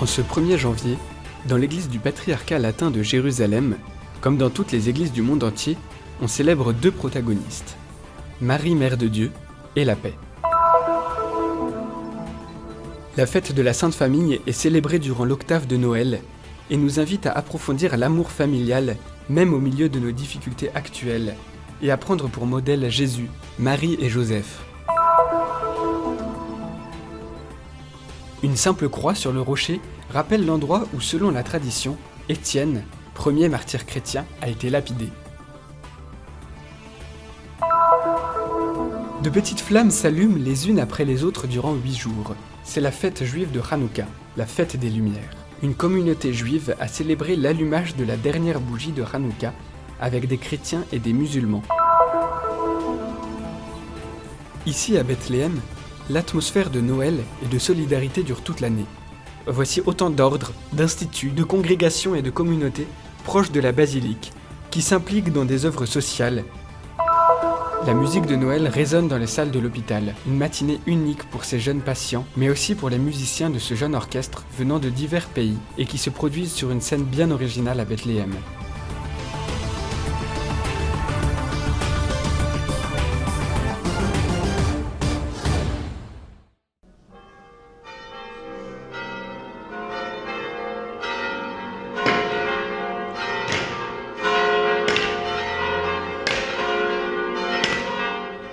En ce 1er janvier, dans l'église du patriarcat latin de Jérusalem, comme dans toutes les églises du monde entier, on célèbre deux protagonistes, Marie, Mère de Dieu, et la paix. La fête de la Sainte Famille est célébrée durant l'octave de Noël et nous invite à approfondir l'amour familial, même au milieu de nos difficultés actuelles, et à prendre pour modèle Jésus, Marie et Joseph. Une simple croix sur le rocher rappelle l'endroit où, selon la tradition, Étienne, premier martyr chrétien, a été lapidé. De petites flammes s'allument les unes après les autres durant 8 jours. C'est la fête juive de Hanouka, la fête des Lumières. Une communauté juive a célébré l'allumage de la dernière bougie de Hanouka avec des chrétiens et des musulmans. Ici à Bethléem, l'atmosphère de Noël et de solidarité dure toute l'année. Voici autant d'ordres, d'instituts, de congrégations et de communautés proches de la basilique qui s'impliquent dans des œuvres sociales. La musique de Noël résonne dans les salles de l'hôpital, une matinée unique pour ces jeunes patients, mais aussi pour les musiciens de ce jeune orchestre venant de divers pays et qui se produisent sur une scène bien originale à Bethléem.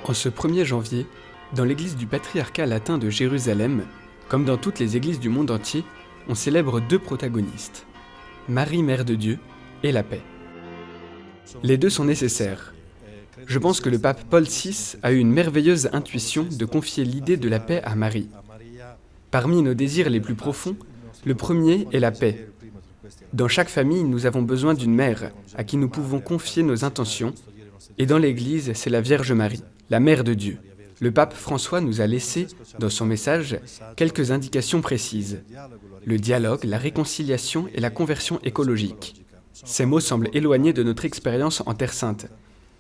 En ce 1er janvier, dans l'église du patriarcat latin de Jérusalem, comme dans toutes les églises du monde entier, on célèbre deux protagonistes, Marie, Mère de Dieu, et la paix. Les deux sont nécessaires. Je pense que le pape Paul VI a eu une merveilleuse intuition de confier l'idée de la paix à Marie. Parmi nos désirs les plus profonds, le premier est la paix. Dans chaque famille, nous avons besoin d'une mère à qui nous pouvons confier nos intentions, et dans l'Église, c'est la Vierge Marie, la Mère de Dieu. Le pape François nous a laissé, dans son message, quelques indications précises. Le dialogue, la réconciliation et la conversion écologique. Ces mots semblent éloignés de notre expérience en Terre Sainte,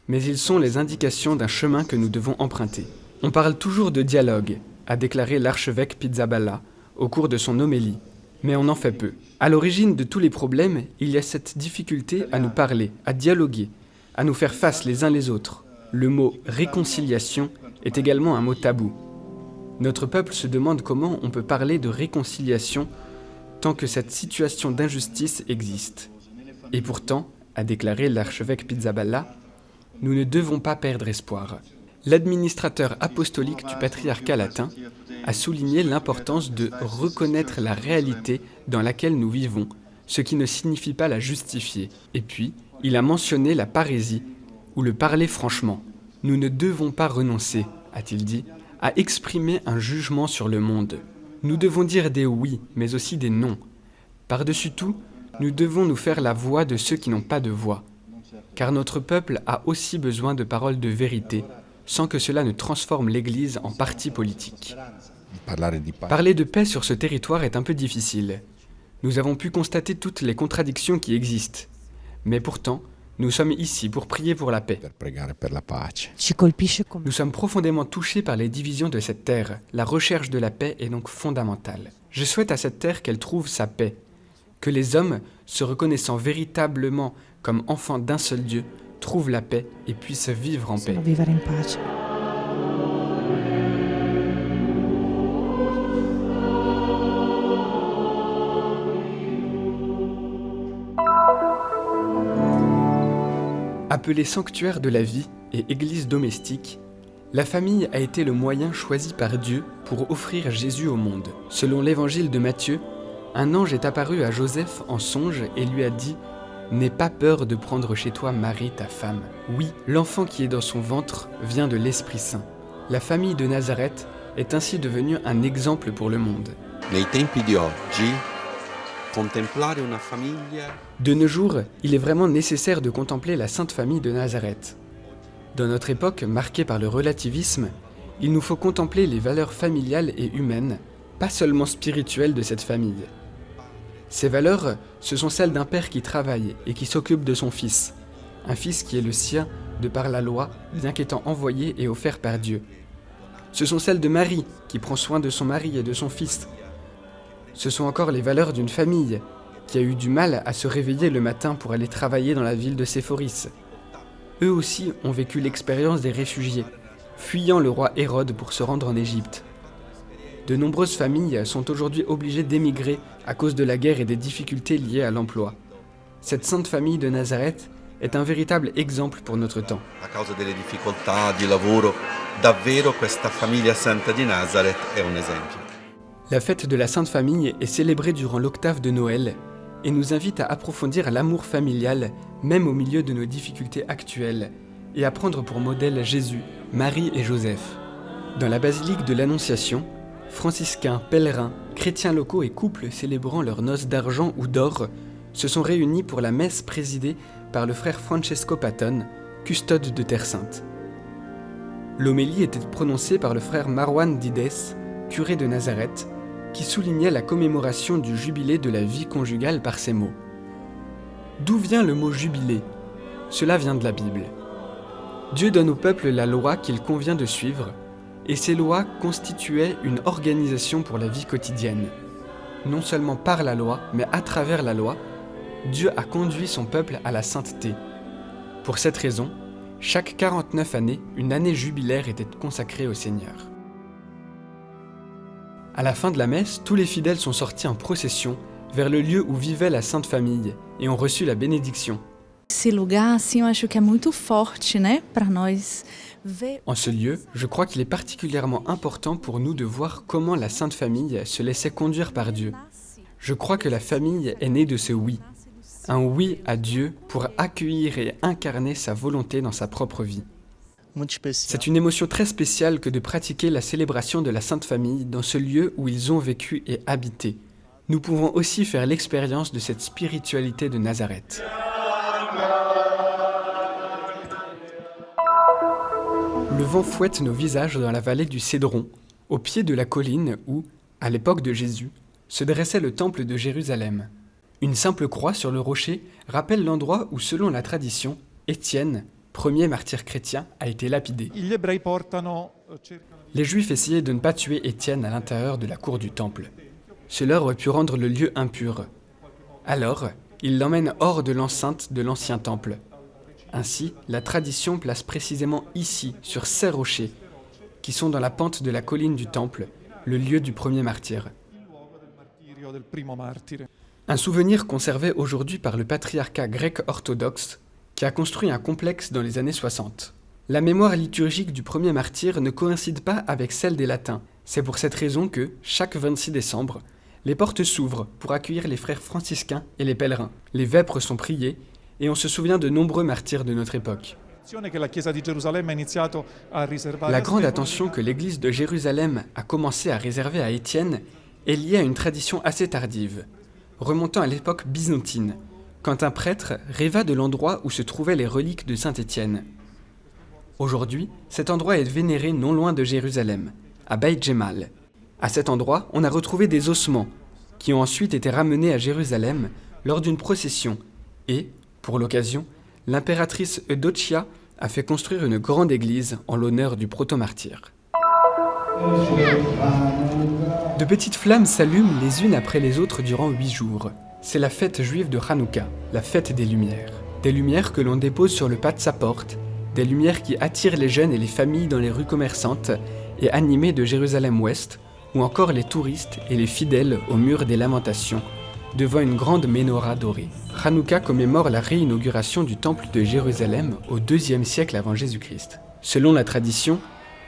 mais ils sont les indications d'un chemin que nous devons emprunter. On parle toujours de dialogue, a déclaré l'archevêque Pizzaballa au cours de son homélie, mais on en fait peu. À l'origine de tous les problèmes, il y a cette difficulté à nous parler, à dialoguer, à nous faire face les uns les autres. Le mot « réconciliation » est également un mot tabou. Notre peuple se demande comment on peut parler de réconciliation tant que cette situation d'injustice existe. Et pourtant, a déclaré l'archevêque Pizzaballa, nous ne devons pas perdre espoir. L'administrateur apostolique du patriarcat latin a souligné l'importance de reconnaître la réalité dans laquelle nous vivons, ce qui ne signifie pas la justifier. Et puis, il a mentionné la parésie, ou le parler franchement. Nous ne devons pas renoncer, a-t-il dit, à exprimer un jugement sur le monde. Nous devons dire des oui, mais aussi des non. Par-dessus tout, nous devons nous faire la voix de ceux qui n'ont pas de voix. Car notre peuple a aussi besoin de paroles de vérité, sans que cela ne transforme l'Église en parti politique. Parler de paix sur ce territoire est un peu difficile. Nous avons pu constater toutes les contradictions qui existent. Mais pourtant, nous sommes ici pour prier pour la paix. Nous sommes profondément touchés par les divisions de cette terre. La recherche de la paix est donc fondamentale. Je souhaite à cette terre qu'elle trouve sa paix. Que les hommes, se reconnaissant véritablement comme enfants d'un seul Dieu, trouvent la paix et puissent vivre en paix. Appelée sanctuaire de la vie et église domestique, la famille a été le moyen choisi par Dieu pour offrir Jésus au monde. Selon l'évangile de Matthieu, un ange est apparu à Joseph en songe et lui a dit « N'aie pas peur de prendre chez toi Marie, ta femme. Oui, l'enfant qui est dans son ventre vient de l'Esprit Saint. » La famille de Nazareth est ainsi devenue un exemple pour le monde. De nos jours, il est vraiment nécessaire de contempler la Sainte Famille de Nazareth. Dans notre époque marquée par le relativisme, il nous faut contempler les valeurs familiales et humaines, pas seulement spirituelles de cette famille. Ces valeurs, ce sont celles d'un père qui travaille et qui s'occupe de son fils, un fils qui est le sien de par la loi, bien qu'étant envoyé et offert par Dieu. Ce sont celles de Marie, qui prend soin de son mari et de son fils. Ce sont encore les valeurs d'une famille qui a eu du mal à se réveiller le matin pour aller travailler dans la ville de Séphoris. Eux aussi ont vécu l'expérience des réfugiés, fuyant le roi Hérode pour se rendre en Égypte. De nombreuses familles sont aujourd'hui obligées d'émigrer à cause de la guerre et des difficultés liées à l'emploi. Cette sainte famille de Nazareth est un véritable exemple pour notre temps. A causa delle difficoltà di lavoro, davvero questa famiglia santa di Nazareth è un esempio. La fête de la Sainte Famille est célébrée durant l'octave de Noël et nous invite à approfondir l'amour familial, même au milieu de nos difficultés actuelles, et à prendre pour modèle Jésus, Marie et Joseph. Dans la basilique de l'Annonciation, franciscains, pèlerins, chrétiens locaux et couples célébrant leurs noces d'argent ou d'or se sont réunis pour la messe présidée par le frère Francesco Patton, custode de Terre Sainte. L'homélie était prononcée par le frère Marwan Dides, curé de Nazareth, qui soulignait la commémoration du jubilé de la vie conjugale par ces mots. D'où vient le mot jubilé ? Cela vient de la Bible. Dieu donne au peuple la loi qu'il convient de suivre, et ces lois constituaient une organisation pour la vie quotidienne. Non seulement par la loi, mais à travers la loi, Dieu a conduit son peuple à la sainteté. Pour cette raison, chaque 49 années, une année jubilaire était consacrée au Seigneur. À la fin de la messe, tous les fidèles sont sortis en procession vers le lieu où vivait la Sainte Famille et ont reçu la bénédiction. Esse lugar, assim, eu acho que é muito forte, né, para nós ver. En ce lieu, je crois qu'il est particulièrement important pour nous de voir comment la Sainte Famille se laissait conduire par Dieu. Je crois que la famille est née de ce oui. Un oui à Dieu pour accueillir et incarner sa volonté dans sa propre vie. C'est une émotion très spéciale que de pratiquer la célébration de la Sainte Famille dans ce lieu où ils ont vécu et habité. Nous pouvons aussi faire l'expérience de cette spiritualité de Nazareth. Le vent fouette nos visages dans la vallée du Cédron, au pied de la colline où, à l'époque de Jésus, se dressait le temple de Jérusalem. Une simple croix sur le rocher rappelle l'endroit où, selon la tradition, Étienne, premier martyr chrétien, a été lapidé. Les Juifs essayaient de ne pas tuer Étienne à l'intérieur de la cour du temple. Cela aurait pu rendre le lieu impur. Alors, ils l'emmènent hors de l'enceinte de l'ancien temple. Ainsi, la tradition place précisément ici, sur ces rochers, qui sont dans la pente de la colline du temple, le lieu du premier martyr. Un souvenir conservé aujourd'hui par le patriarcat grec orthodoxe, qui a construit un complexe dans les années 60. La mémoire liturgique du premier martyr ne coïncide pas avec celle des latins. C'est pour cette raison que, chaque 26 décembre, les portes s'ouvrent pour accueillir les frères franciscains et les pèlerins. Les vêpres sont priées et on se souvient de nombreux martyrs de notre époque. La grande attention que l'Église de Jérusalem a commencé à réserver à Étienne est liée à une tradition assez tardive, remontant à l'époque byzantine, quand un prêtre rêva de l'endroit où se trouvaient les reliques de saint Étienne. Aujourd'hui, cet endroit est vénéré non loin de Jérusalem, à Beit Jemal. À cet endroit, on a retrouvé des ossements, qui ont ensuite été ramenés à Jérusalem lors d'une procession, et, pour l'occasion, l'impératrice Eudochia a fait construire une grande église en l'honneur du proto-martyr. De petites flammes s'allument les unes après les autres durant 8 jours. C'est la fête juive de Hanouka, la fête des lumières. Des lumières que l'on dépose sur le pas de sa porte, des lumières qui attirent les jeunes et les familles dans les rues commerçantes et animées de Jérusalem-Ouest, ou encore les touristes et les fidèles au mur des lamentations, devant une grande menorah dorée. Hanouka commémore la réinauguration du temple de Jérusalem au IIe siècle avant Jésus-Christ. Selon la tradition,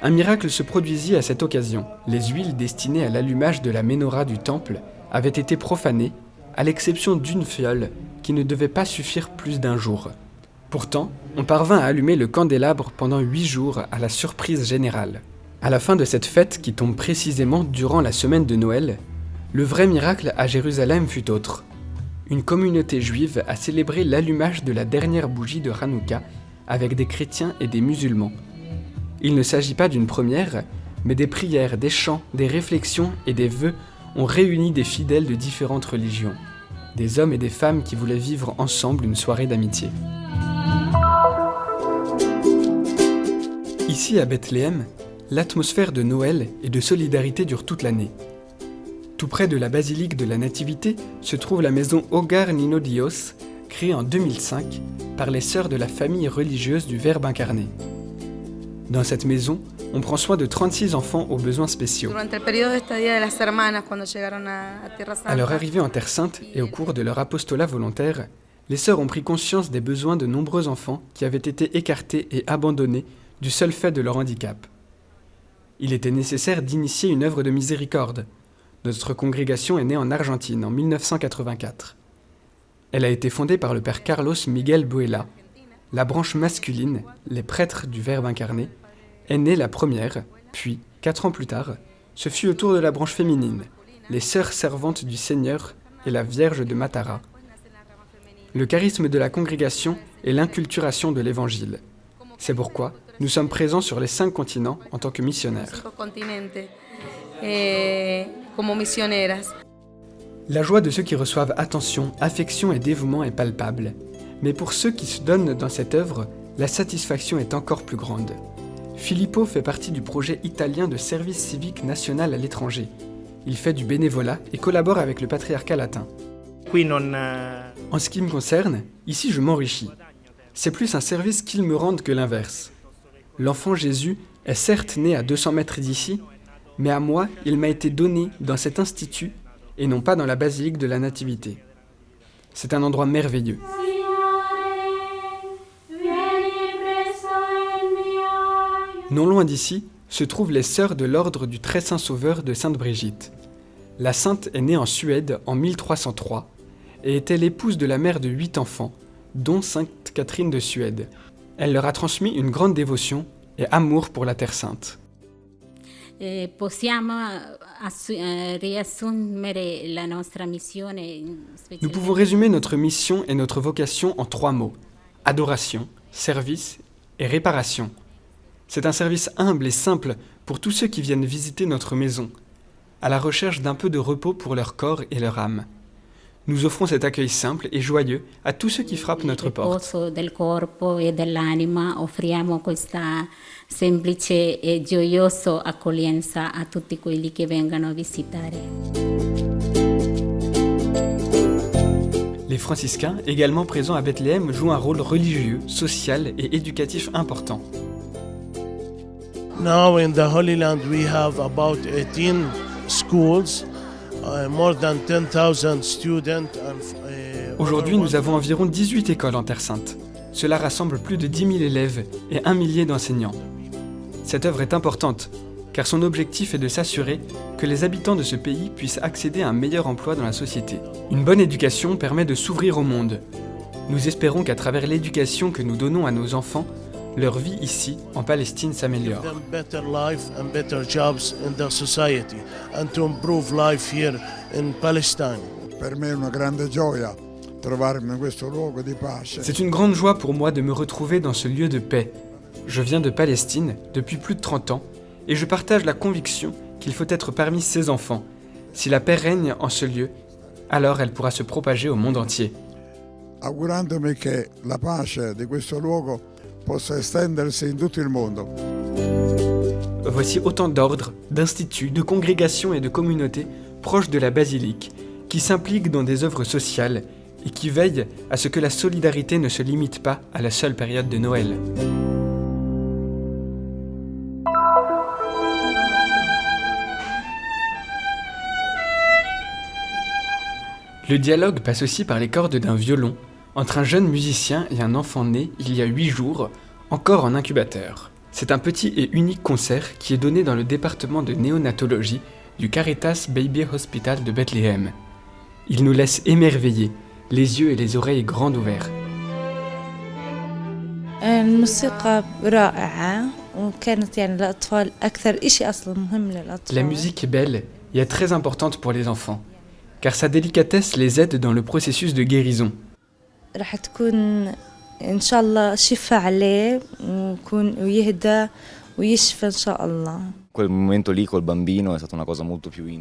un miracle se produisit à cette occasion. Les huiles destinées à l'allumage de la menorah du temple avaient été profanées, à l'exception d'une fiole qui ne devait pas suffire plus d'1 jour. Pourtant, on parvint à allumer le candélabre pendant 8 jours à la surprise générale. À la fin de cette fête qui tombe précisément durant la semaine de Noël, le vrai miracle à Jérusalem fut autre. Une communauté juive a célébré l'allumage de la dernière bougie de Hanouka avec des chrétiens et des musulmans. Il ne s'agit pas d'une première, mais des prières, des chants, des réflexions et des vœux ont réuni des fidèles de différentes religions, des hommes et des femmes qui voulaient vivre ensemble une soirée d'amitié. Ici à Bethléem, l'atmosphère de Noël et de solidarité dure toute l'année. Tout près de la basilique de la Nativité se trouve la maison Hogar Niño Dios, créée en 2005 par les sœurs de la famille religieuse du Verbe incarné. Dans cette maison, on prend soin de 36 enfants aux besoins spéciaux. À leur arrivée en Terre Sainte et au cours de leur apostolat volontaire, les sœurs ont pris conscience des besoins de nombreux enfants qui avaient été écartés et abandonnés du seul fait de leur handicap. Il était nécessaire d'initier une œuvre de miséricorde. Notre congrégation est née en Argentine en 1984. Elle a été fondée par le père Carlos Miguel Buela. La branche masculine, les prêtres du Verbe incarné, est née la première, puis, 4 ans plus tard, ce fut au tour de la branche féminine, les sœurs servantes du Seigneur et la Vierge de Matara. Le charisme de la congrégation est l'inculturation de l'Évangile. C'est pourquoi nous sommes présents sur les 5 continents en tant que missionnaires. La joie de ceux qui reçoivent attention, affection et dévouement est palpable. Mais pour ceux qui se donnent dans cette œuvre, la satisfaction est encore plus grande. Filippo fait partie du projet italien de service civique national à l'étranger. Il fait du bénévolat et collabore avec le patriarcat latin. En ce qui me concerne, ici je m'enrichis. C'est plus un service qu'ils me rendent que l'inverse. L'enfant Jésus est certes né à 200 mètres d'ici, mais à moi, il m'a été donné dans cet institut et non pas dans la basilique de la Nativité. C'est un endroit merveilleux. Non loin d'ici se trouvent les sœurs de l'ordre du Très Saint Sauveur de Sainte Brigitte. La sainte est née en Suède en 1303 et était l'épouse de la mère de 8 enfants, dont Sainte Catherine de Suède. Elle leur a transmis une grande dévotion et amour pour la Terre Sainte. Nous pouvons résumer notre mission et notre vocation en 3 mots: adoration, service et réparation. C'est un service humble et simple pour tous ceux qui viennent visiter notre maison, à la recherche d'un peu de repos pour leur corps et leur âme. Nous offrons cet accueil simple et joyeux à tous ceux qui frappent notre porte. Del corpo e dell'anima offriamo questa semplice e gioiosa accoglienza a tutti quelli che vengono a visitare. Les franciscains, également présents à Bethléem, jouent un rôle religieux, social et éducatif important. Now in the Holy Land we have about 18 schools, more than 10,000 students. Aujourd'hui, nous avons environ 18 écoles en Terre Sainte. Cela rassemble plus de 10 000 élèves et 1 millier d'enseignants. Cette œuvre est importante, car son objectif est de s'assurer que les habitants de ce pays puissent accéder à un meilleur emploi dans la société. Une bonne éducation permet de s'ouvrir au monde. Nous espérons qu'à travers l'éducation que nous donnons à nos enfants, leur vie ici, en Palestine, s'améliore. C'est une grande joie pour moi de me retrouver dans ce lieu de paix. Je viens de Palestine depuis plus de 30 ans et je partage la conviction qu'il faut être parmi ces enfants. Si la paix règne en ce lieu, alors elle pourra se propager au monde entier. Augurandomi che la pace di questo luogo possa estendersi in tutto il mondo. Voici autant d'ordres, d'instituts, de congrégations et de communautés proches de la basilique qui s'impliquent dans des œuvres sociales et qui veillent à ce que la solidarité ne se limite pas à la seule période de Noël. Le dialogue passe aussi par les cordes d'un violon entre un jeune musicien et un enfant né il y a 8 jours, encore en incubateur. C'est un petit et unique concert qui est donné dans le département de néonatologie du Caritas Baby Hospital de Bethléem. Il nous laisse émerveillés, les yeux et les oreilles grands ouverts. La musique est belle et est très importante pour les enfants, car sa délicatesse les aide dans le processus de guérison.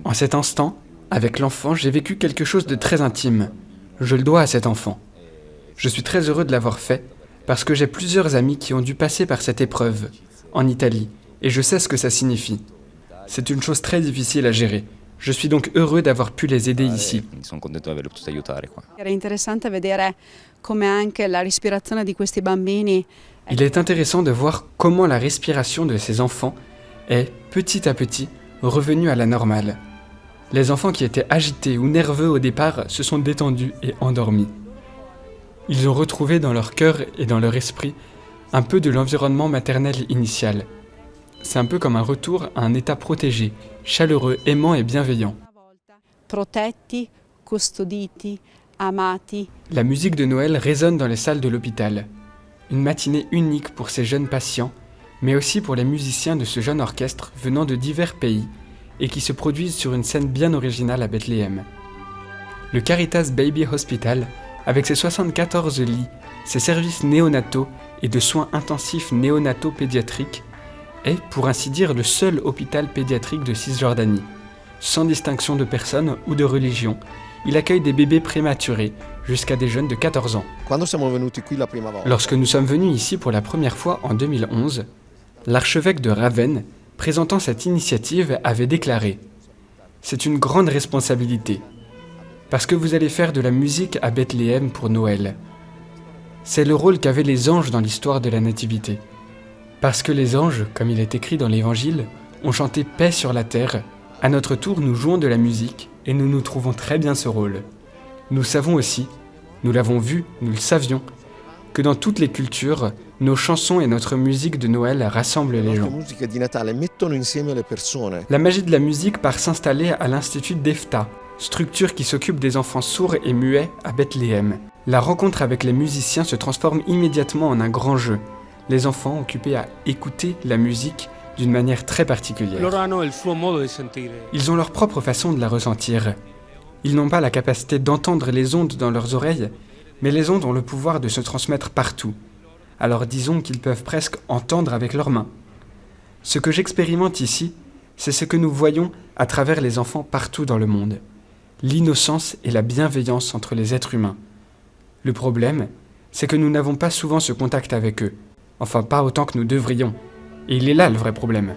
En cet instant, avec l'enfant, j'ai vécu quelque chose de très intime. Je le dois à cet enfant. Je suis très heureux de l'avoir fait, parce que j'ai plusieurs amis qui ont dû passer par cette épreuve, en Italie, et je sais ce que ça signifie. C'est une chose très difficile à gérer, Je suis donc heureux d'avoir pu les aider ici. Quindi sono contento di averli potuti aiutare qua. Era interessante vedere come anche la respirazione di questi bambini Il est intéressant de voir comment la respiration de ces enfants est, petit à petit, revenue à la normale. Les enfants qui étaient agités ou nerveux au départ se sont détendus et endormis. Ils ont retrouvé dans leur cœur et dans leur esprit un peu de l'environnement maternel initial. C'est un peu comme un retour à un état protégé, chaleureux, aimant et bienveillant. protetti, custoditi, amati. La musique de Noël résonne dans les salles de l'hôpital. Une matinée unique pour ces jeunes patients, mais aussi pour les musiciens de ce jeune orchestre venant de divers pays et qui se produisent sur une scène bien originale à Bethléem. Le Caritas Baby Hospital, avec ses 74 lits, ses services néonataux et de soins intensifs néonataux pédiatriques, est, pour ainsi dire, le seul hôpital pédiatrique de Cisjordanie. Sans distinction de personne ou de religion, il accueille des bébés prématurés jusqu'à des jeunes de 14 ans. Lorsque nous sommes venus ici pour la première fois en 2011, l'archevêque de Ravenne, présentant cette initiative, avait déclaré « C'est une grande responsabilité, parce que vous allez faire de la musique à Bethléem pour Noël. C'est le rôle qu'avaient les anges dans l'histoire de la Nativité. Parce que les anges, comme il est écrit dans l'Évangile, ont chanté paix sur la terre, à notre tour nous jouons de la musique et nous nous trouvons très bien ce rôle. Nous savons aussi, nous l'avons vu, nous le savions, que dans toutes les cultures, nos chansons et notre musique de Noël rassemblent les gens. La magie de la musique part s'installer à l'Institut d'Ephta, structure qui s'occupe des enfants sourds et muets à Bethléem. La rencontre avec les musiciens se transforme immédiatement en un grand jeu. Les enfants occupés à écouter la musique d'une manière très particulière. Ils ont leur propre façon de la ressentir. Ils n'ont pas la capacité d'entendre les ondes dans leurs oreilles, mais les ondes ont le pouvoir de se transmettre partout. Alors disons qu'ils peuvent presque entendre avec leurs mains. Ce que j'expérimente ici, c'est ce que nous voyons à travers les enfants partout dans le monde. L'innocence et la bienveillance entre les êtres humains. Le problème, c'est que nous n'avons pas souvent ce contact avec eux. Enfin, pas autant que nous devrions. Et il est là le vrai problème.